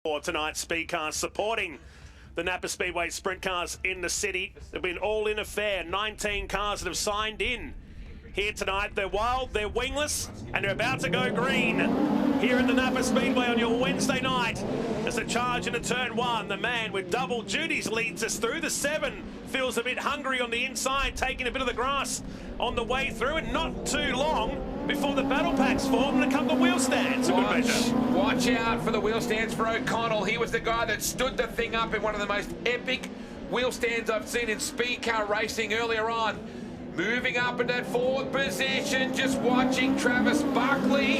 For tonight's Speedcars supporting the NAPA Speedway Sprint Cars in the city. They've been all-in affair. 19 cars that have signed in here tonight. They're wild, they're wingless, and they're about to go green here at the NAPA Speedway on your Wednesday night. As a charge into turn one, the man with double duties leads us through. The 7 feels a bit hungry on the inside, taking a bit of the grass on the way through, and not too long before the battle packs form and a couple of wheel stands. Watch out for the wheel stands for O'Connell. He was the guy that stood the thing up in one of the most epic wheel stands I've seen in speed car racing earlier on. Moving up in that 4th position, just watching Travis Buckley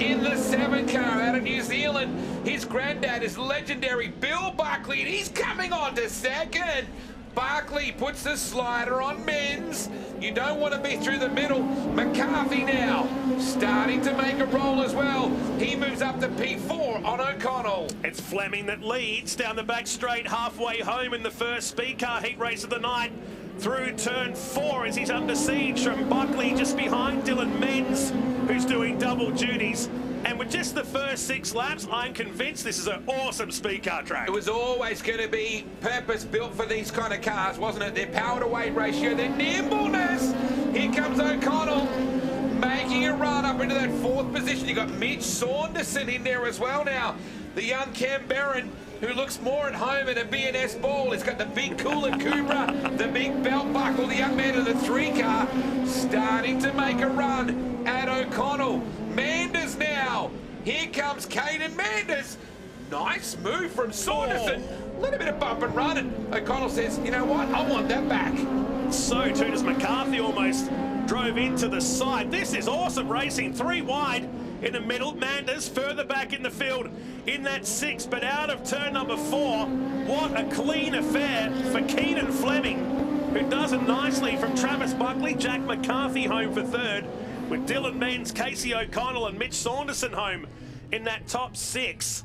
in the 7 car out of New Zealand. His granddad is legendary Bill Buckley, and he's coming on to 2nd. Buckley puts the slider on Menz. You don't want to be through the middle. McCarthy now starting to make a roll as well. He moves up to P4 on O'Connell. It's Fleming that leads down the back straight, halfway home in the first speed car heat race of the night. Through turn 4 as he's under siege from Buckley, just behind Dylan Menz, who's doing double duties. And with just the first 6 laps, I'm convinced this is an awesome speed car track. It was always going to be purpose-built for these kind of cars, wasn't it? Their power-to-weight ratio, their nimbleness. Here comes O'Connell making a run up into that 4th position. You got Mitch Saunderson in there as well now. The young Canberran who looks more at home in a B&S ball. He's got the big cooler Cupra, the big belt buckle, the young man in the 3 car starting to make a run at O'Connell. Manders now. Here comes Caden Manders. Nice move from Saunderson. A little bit of bump and run, and O'Connell says, you know what, I want that back. So too does McCarthy. Almost drove into the side. This is awesome racing. 3 wide in the middle. Manders further back in the field in that 6, but out of turn number 4. What a clean affair for Keenan Fleming, who does it nicely from Travis Buckley. Jack McCarthy home for 3rd, with Dylan Menz, Casey O'Connell and Mitch Saunderson home in that top 6.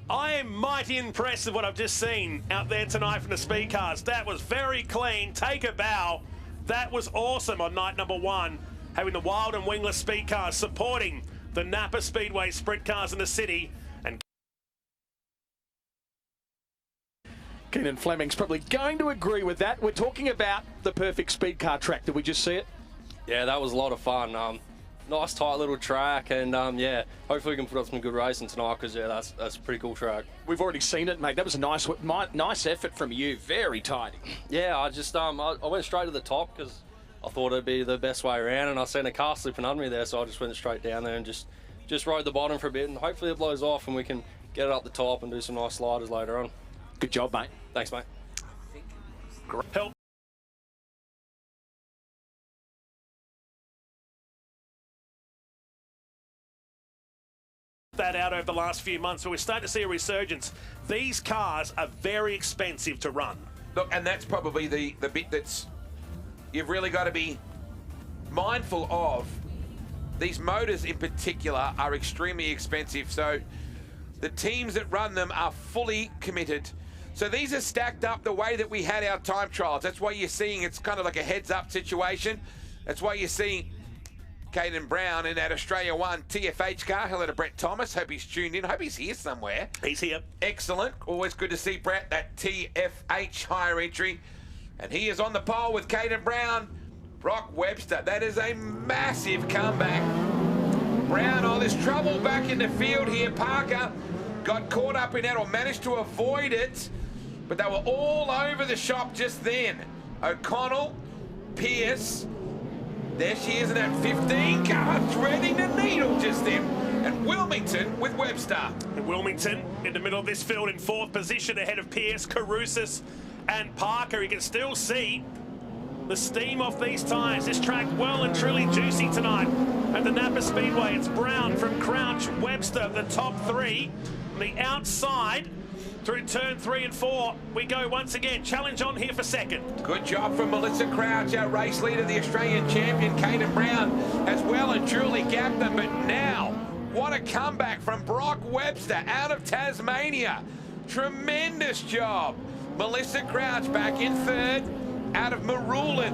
I am mighty impressed with what I've just seen out there tonight from the speed cars. That was very clean. Take a bow. That was awesome on night number 1, having the wild and wingless speed cars supporting the NAPA Speedway Sprint Cars in the city. And Keenan Fleming's probably going to agree with that. We're talking about the perfect speed car track. Did we just see it? Yeah, that was a lot of fun. Nice tight little track, and yeah, hopefully we can put up some good racing tonight, because yeah, that's a pretty cool track. We've already seen it, mate. That was a nice effort from you. Very tidy. Yeah, I just I went straight to the top because I thought it'd be the best way around, and I seen a car slipping under me there, so I just went straight down there and just rode the bottom for a bit, and hopefully it blows off and we can get it up the top and do some nice sliders later on. Good job, mate. Thanks, mate. help that out over the last few months, so we're starting to see a resurgence. These cars are very expensive to run. Look, and that's probably the bit that's you've really got to be mindful of. These motors in particular are extremely expensive, so the teams that run them are fully committed. So these are stacked up the way that we had our time trials. That's why you're seeing it's kind of like a heads-up situation. That's why you're seeing Caden Brown in that Australia 1 TFH car. Hello to Brett Thomas. Hope he's tuned in. Hope he's here somewhere. He's here. Excellent. Always good to see Brett, that TFH higher entry. And he is on the pole with Caden Brown. Brock Webster. That is a massive comeback. Brown, oh, there's trouble back in the field here. Parker got caught up in that, or managed to avoid it, but they were all over the shop just then. O'Connell, Pierce, there she is in that 15 car, threading the needle just then. And Wilmington with Webster. And Wilmington in the middle of this field in 4th position ahead of Pierce, Carusis and Parker. You can still see the steam off these tyres. This track well and truly juicy tonight at the NAPA Speedway. It's Brown from Crouch, Webster, the top 3. On the outside, through turn 3 and 4, we go once again. Challenge on here for 2nd. Good job from Melissa Crouch, our race leader, the Australian champion. Caden Brown has well and truly gapped them, but now, what a comeback from Brock Webster out of Tasmania. Tremendous job. Melissa Crouch back in 3rd. Out of Maroolin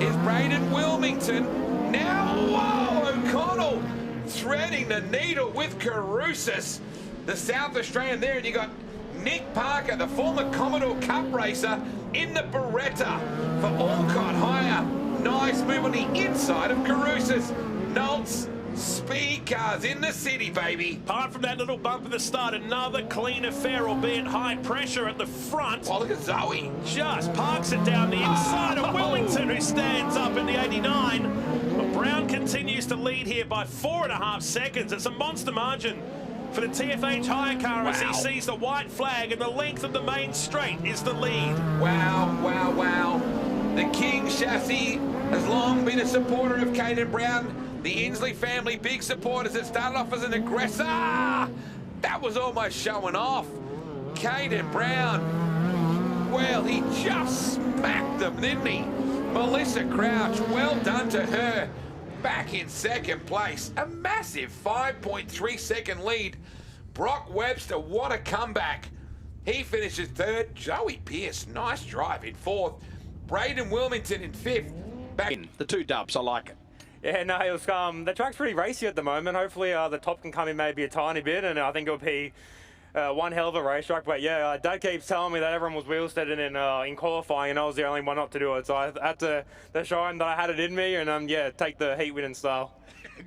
is Braden Wilmington. Now, whoa, O'Connell threading the needle with Carusis. the South Australian there, and you got Nick Parker, the former Commodore Cup racer, in the Beretta for Alcott Hire. Nice move on the inside of Carusa's. Nolts, Speedcars in the city, baby. Apart from that little bump at the start, another clean affair, albeit high pressure at the front. Oh, look at Zoe. Just parks it down the inside of Wellington, who stands up in the 89. But Brown continues to lead here by 4.5 seconds. It's a monster margin for the TFH hire car as he sees the white flag, and the length of the main straight is the lead. Wow, wow, wow. The King chassis has long been a supporter of Caden Brown. The Inslee family, big supporters. It started off as an aggressor. That was almost showing off. Caden Brown, well, he just smacked them, didn't he? Melissa Crouch, well done to her. Back in second place. A massive 5.3 second lead. Brock Webster, what a comeback. He finishes third. Joey Pearce, nice drive in fourth. Braden Wilmington in fifth. Back in The 2 dubs, I like it. Yeah, no, it was, the track's pretty racy at the moment. Hopefully the top can come in maybe a tiny bit, and I think it'll be one hell of a racetrack. But yeah, Dad keeps telling me that everyone was wheel steading in qualifying, and I was the only one not to do it. So I had to show him that I had it in me, and yeah, take the heat winning style.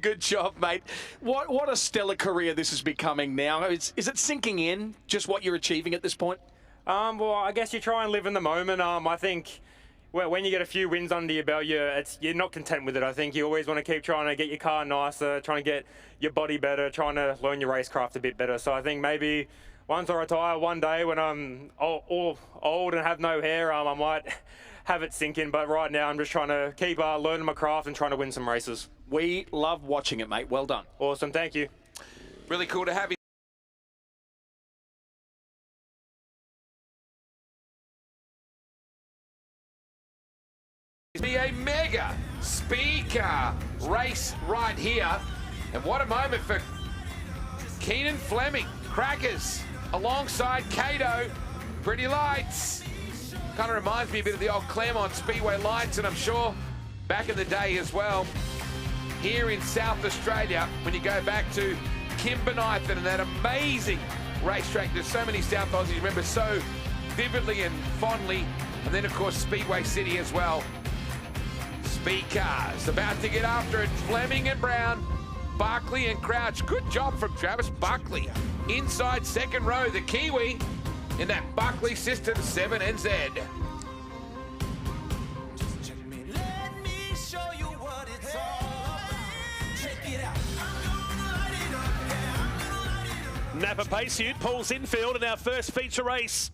Good job, mate. What a stellar career this is becoming now. Is it sinking in, just what you're achieving at this point? Well, I guess you try and live in the moment. I think when you get a few wins under your belt, you're not content with it. I think you always want to keep trying to get your car nicer, trying to get your body better, trying to learn your racecraft a bit better. So I think maybe once I retire one day when I'm all old and have no hair, I might have it sink in. But right now I'm just trying to keep learning my craft and trying to win some races. We love watching it, mate. Well done. Awesome. Thank you. really cool to have you. Be a mega speed car race right here, and what a moment for Keenan Fleming. Crackers alongside Cato. Pretty lights. Kind of reminds me a bit of the old Claremont Speedway lights, and I'm sure back in the day as well, here in South Australia, when you go back to Kimbernythan and that amazing racetrack, there's so many South Aussies remember so vividly and fondly, and then of course Speedway City as well. Speed cars about to get after it. Fleming and Brown, Buckley and Crouch. Good job from Travis Buckley. Inside second row, the Kiwi in that Buckley System 7NZ. Napa Paceute pulls infield in our first feature race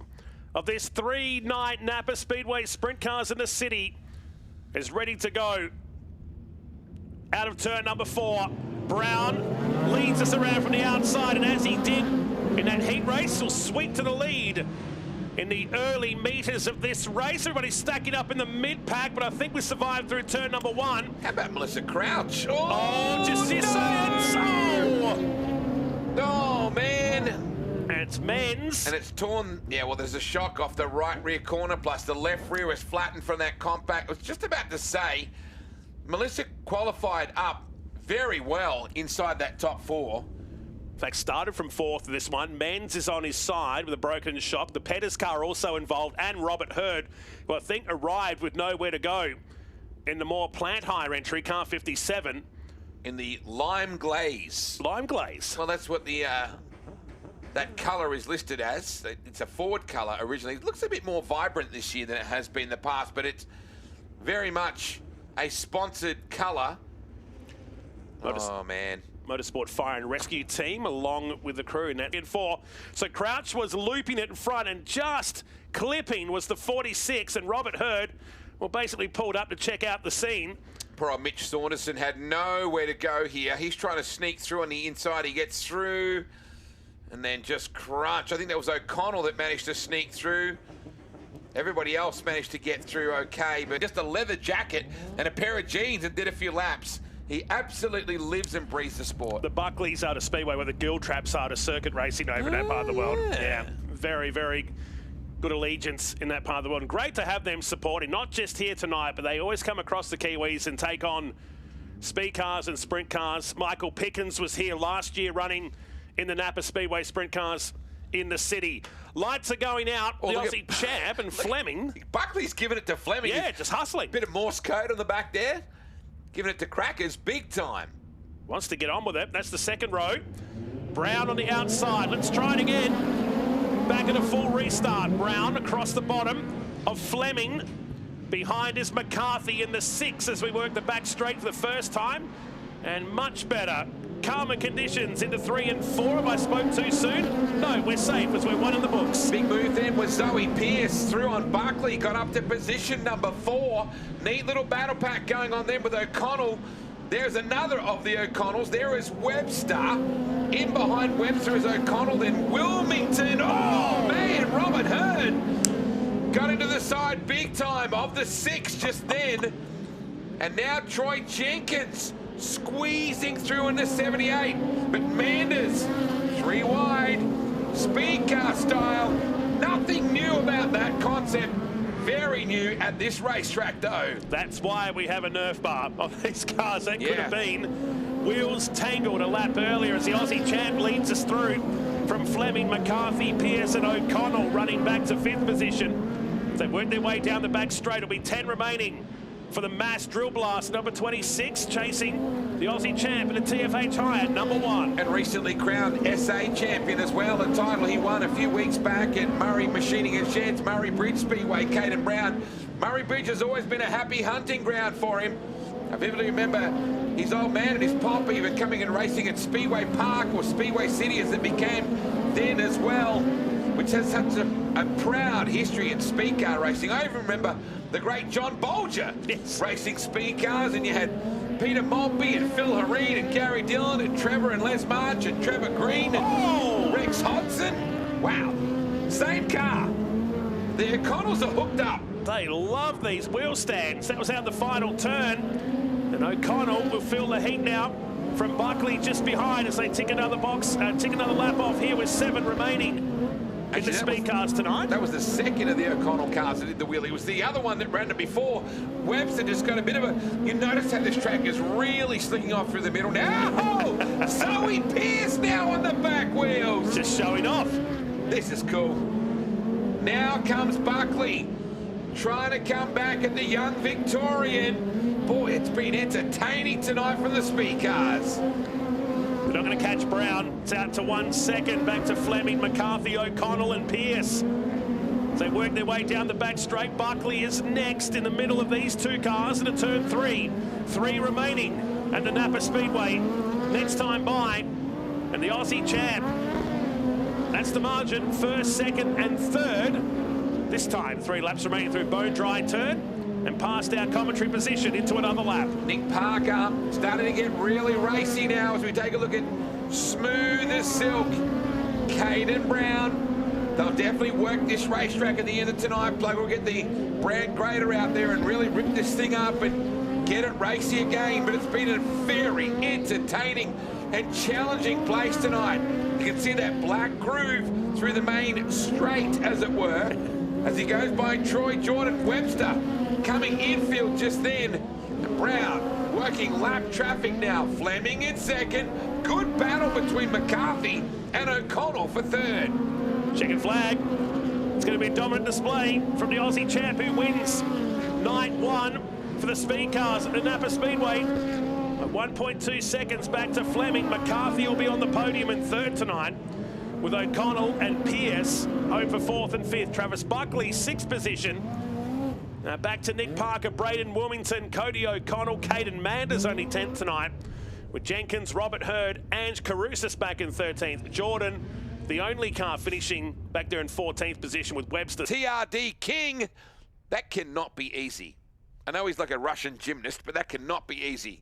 of this three-night Napa Speedway Sprint Cars in the City. Is ready to go. Out of turn number 4, Brown leads us around from the outside, and as he did in that heat race, will sweep to the lead in the early meters of this race. Everybody's stacking up in the mid-pack, but I think we survived through turn number 1. How about Melissa Crouch? Oh, just your science! Oh, man. And it's men's. And it's torn. Yeah, well, there's a shock off the right rear corner, plus the left rear was flattened from that compact. I was just about to say, Melissa qualified up very well inside that top 4. In fact, started from 4th in this one. Men's is on his side with a broken shock. The Pettis car also involved, and Robert Hurd, who I think arrived with nowhere to go in the more plant hire entry, car 57. In the lime glaze. Lime glaze? Well, that's what the that colour is listed as. It's a Ford colour originally. It looks a bit more vibrant this year than it has been in the past, but it's very much a sponsored colour. Oh, man. Motorsport Fire and Rescue Team along with the crew in that. 4. So Crouch was looping it in front, and just clipping was the 46, and Robert Hurd, well, basically pulled up to check out the scene. Poor old Mitch Saunderson had nowhere to go here. He's trying to sneak through on the inside. He gets through and then just crunch. I think that was O'Connell that managed to sneak through. Everybody else managed to get through okay, but just a leather jacket and a pair of jeans and did a few laps. He absolutely lives and breathes the sport. The Buckleys are to Speedway, where the Gill Traps are to circuit racing over in that part of the world. Yeah, very, very good allegiance in that part of the world. And great to have them supporting, not just here tonight, but they always come across the Kiwis and take on speed cars and sprint cars. Michael Pickens was here last year running in the Napa Speedway Sprint Cars in the city. Lights are going out. The Aussie champ and Fleming. Buckley's giving it to Fleming. Yeah, just hustling. Bit of Morse code on the back there. Giving it to Crackers big time. Wants to get on with it. That's the second row. Brown on the outside. Let's try it again. Back at a full restart. Brown across the bottom of Fleming. Behind is McCarthy in the 6 as we work the back straight for the first time. And much better. Calmer conditions into 3 and 4. Have I spoke too soon? No, we're safe as we're 1 in the books. Big move then was Zoe Pierce through on Buckley. Got up to position number 4. Neat little battle pack going on then with O'Connell. There's another of the O'Connells. There is Webster. In behind Webster is O'Connell. Then Wilmington. Oh, man, Robert Hurd got into the side big time of the 6 just then. And now Troy Jenkins squeezing through into 78. But Manders, 3 wide, speed car style. Nothing new about that concept. Very new at this racetrack, though. That's why we have a Nerf bar on these cars. That could have been wheels tangled a lap earlier as the Aussie champ leads us through from Fleming, McCarthy, Pierce and O'Connell running back to 5th position. They work their way down the back straight. It'll be 10 remaining for the Mass Drill Blast, number 26, chasing the Aussie champ in a TFH high at number 1. And recently crowned SA champion as well, a title he won a few weeks back at Murray Machining and Sheds, Murray Bridge Speedway, Caden Brown. Murray Bridge has always been a happy hunting ground for him. I vividly remember his old man and his pop even coming and racing at Speedway Park or Speedway City as it became then as well, which has such a proud history in speed car racing. I even remember the great John Bolger racing speed cars, and you had Peter Maltby and Phil Hareed and Gary Dillon and Trevor and Les March and Trevor Green and Rex Hodson. Wow, same car. The O'Connells are hooked up. They love these wheel stands. That was out the final turn. And O'Connell will feel the heat now from Buckley just behind as they tick another lap off here with 7 remaining. In the speed cars tonight. That was the second of the O'Connell cars that did the wheel. It was the other one that ran it before. Webster just got a bit of a... You notice how this track is really slicking off through the middle. Now, Zoe Pierce now on the back wheels. Just showing off. This is cool. Now comes Buckley, trying to come back at the young Victorian. Boy, it's been entertaining tonight from the speed cars. We're not going to catch Brown. It's out to 1 second. Back to Fleming, McCarthy, O'Connell and Pierce. As they work their way down the back straight, Buckley is next in the middle of these 2 cars into turn 3. 3 remaining at the Napa Speedway. Next time by. And the Aussie champ. That's the margin. 1st, 2nd and 3rd. This time 3 laps remaining through Bone Dry turn. And past our commentary position into another lap. Nick Parker starting to get really racy now as we take a look at smooth as silk. Caden Brown. They'll definitely work this racetrack at the end of tonight. Plug will get the brand grader out there and really rip this thing up and get it racy again. But it's been a very entertaining and challenging place tonight. You can see that black groove through the main straight, as it were, as he goes by Troy Jordan Webster. Coming infield just then. Brown working lap traffic now. Fleming in 2nd. Good battle between McCarthy and O'Connell for 3rd. Checkered flag. It's going to be a dominant display from the Aussie champ who wins night 1 for the speed cars at the Napa Speedway. At 1.2 seconds back to Fleming. McCarthy will be on the podium in 3rd tonight, with O'Connell and Pierce home for 4th and 5th. Travis Buckley, 6th position. Now back to Nick Parker, Braden Wilmington, Cody O'Connell, Caden Manders only 10th tonight, with Jenkins, Robert Hurd, Ange Carusis back in 13th. Jordan, the only car finishing back there in 14th position with Webster. TRD King, that cannot be easy. I know he's like a Russian gymnast, but that cannot be easy.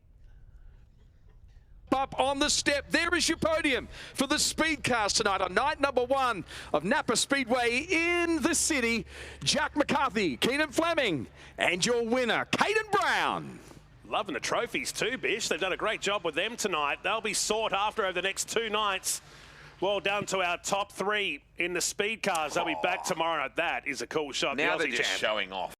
Up on the step. There is your podium for the speed cars tonight on night number 1 of Napa Speedway in the city. Jack McCarthy, Keenan Fleming, and your winner, Caden Brown. Loving the trophies too, Bish. They've done a great job with them tonight. They'll be sought after over the next 2 nights. Well done to our top 3 in the speed cars. They'll be back tomorrow night. That is a cool shot. Now the they're just showing off.